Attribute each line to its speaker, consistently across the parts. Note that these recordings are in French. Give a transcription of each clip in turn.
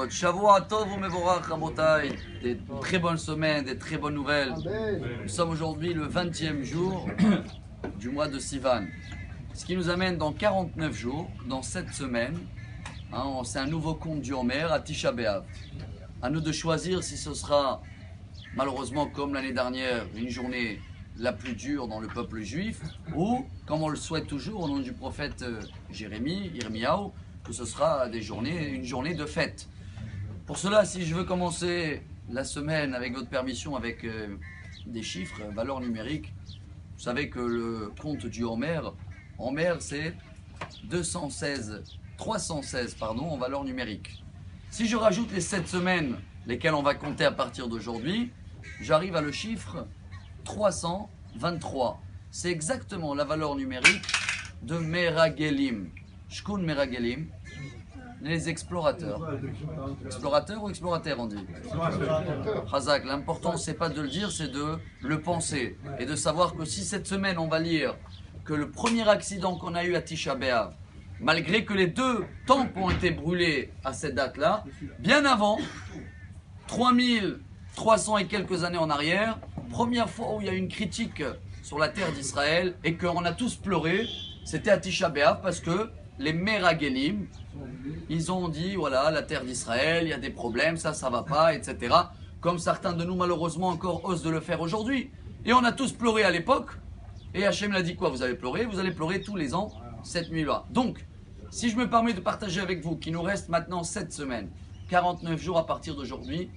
Speaker 1: Sukkot. Shavua Tov u'Mevorach Rabotai. Des très bonnes semaines, des très bonnes nouvelles. Nous sommes aujourd'hui le 20e jour du mois de Sivan. Ce qui nous amène dans 49 jours, dans cette semaine. C'est un nouveau compte du Homer à Tisha B'Av. À nous de choisir si ce sera, malheureusement comme l'année dernière, une journée la plus dure dans le peuple juif, ou, comme on le souhaite toujours au nom du prophète Jérémie, Yirmiyahu, que ce sera une journée de fête. Pour cela, si je veux commencer la semaine, avec votre permission, avec des chiffres, valeurs numériques, vous savez que le compte du Homer c'est 316 en valeur numérique. Si je rajoute les 7 semaines, lesquelles on va compter à partir d'aujourd'hui, j'arrive à le chiffre 323. C'est exactement la valeur numérique de Meragelim. Shkun Meragelim, les explorateurs. Explorateurs ou explorateurs on dit? Chazak, l'important c'est pas de le dire, c'est de le penser. Et de savoir que si cette semaine on va lire que le premier accident qu'on a eu à Tisha B'Av, malgré que les 2 temples ont été brûlés à cette date-là, bien avant, 3300 et quelques années en arrière, première fois où il y a eu une critique sur la terre d'Israël et qu'on a tous pleuré, c'était à Tisha B'Av parce que les Meragelim, ils ont dit voilà, la terre d'Israël, il y a des problèmes, ça va pas, etc. Comme certains de nous malheureusement encore osent de le faire aujourd'hui. Et on a tous pleuré à l'époque. Et Hachem l'a dit quoi? Vous allez pleurer tous les ans cette nuit-là. Donc, si je me permets de partager avec vous qu'il nous reste maintenant 7 semaines, 49 jours à partir d'aujourd'hui,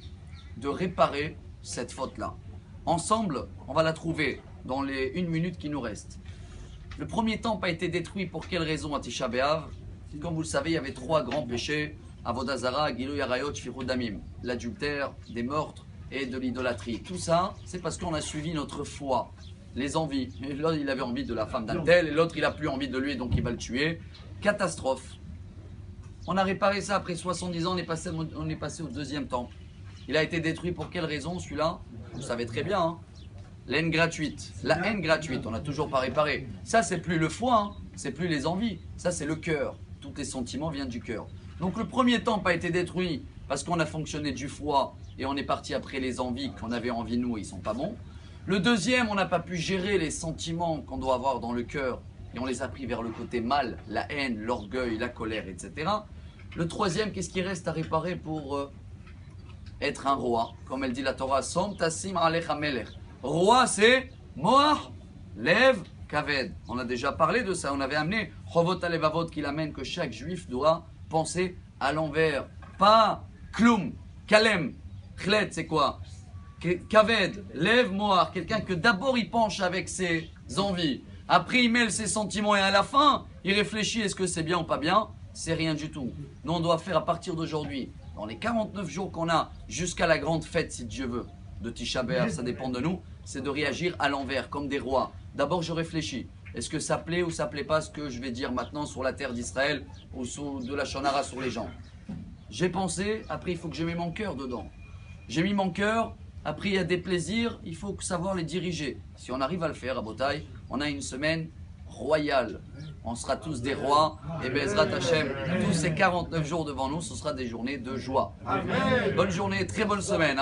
Speaker 1: de réparer cette faute-là. Ensemble, on va la trouver dans les 1 minute qui nous reste. Le premier temple a été détruit pour quelle raison à Tisha B'Av? Comme vous le savez, il y avait 3 grands péchés, Avodah Zara, Gilui Arayot, Shfichut Damim, l'adultère, des meurtres et de l'idolâtrie. Tout ça, c'est parce qu'on a suivi notre foi, les envies. L'autre, il avait envie de la femme d'un tel, et l'autre, il n'a plus envie de lui, donc il va le tuer. Catastrophe. On a réparé ça après 70 ans, on est passé au 2e temple. Il a été détruit pour quelle raison celui-là? Vous savez très bien, hein. La haine gratuite, on n'a toujours pas réparé. Ça, c'est plus le foie, c'est plus les envies, ça c'est le cœur. Tous les sentiments viennent du cœur. Donc le premier temple a été détruit parce qu'on a fonctionné du foie et on est parti après les envies qu'on avait envie nous et ils sont pas bons. Le deuxième, on n'a pas pu gérer les sentiments qu'on doit avoir dans le cœur et on les a pris vers le côté mal, la haine, l'orgueil, la colère, etc. Le troisième, qu'est-ce qui reste à réparer pour être un roi? Comme elle dit la Torah, Som Tassim Alecha Melech. Roi, c'est Moach, Lev, Kaved. On a déjà parlé de ça. On avait amené Chovot Alevavot qui l'amène que chaque juif doit penser à l'envers. Pas Kloum, Kalem, Khlet, c'est quoi? Kaved, Lev, Moach. Quelqu'un que d'abord il penche avec ses envies. Après il mêle ses sentiments et à la fin il réfléchit est-ce que c'est bien ou pas bien? C'est rien du tout. Nous on doit faire à partir d'aujourd'hui, dans les 49 jours qu'on a jusqu'à la grande fête si Dieu veut. De Tisha B'Av, ça dépend de nous, c'est de réagir à l'envers, comme des rois. D'abord, je réfléchis. Est-ce que ça plaît ou ça plaît pas ce que je vais dire maintenant sur la terre d'Israël ou sur de la shonara sur les gens? J'ai pensé, après il faut que je mette mon cœur dedans. J'ai mis mon cœur, après il y a des plaisirs, il faut savoir les diriger. Si on arrive à le faire à Botaï, on a une semaine royale. On sera tous des rois et Bezrat Hashem, tous ces 49 jours devant nous, ce sera des journées de joie. Bonne journée, très bonne semaine.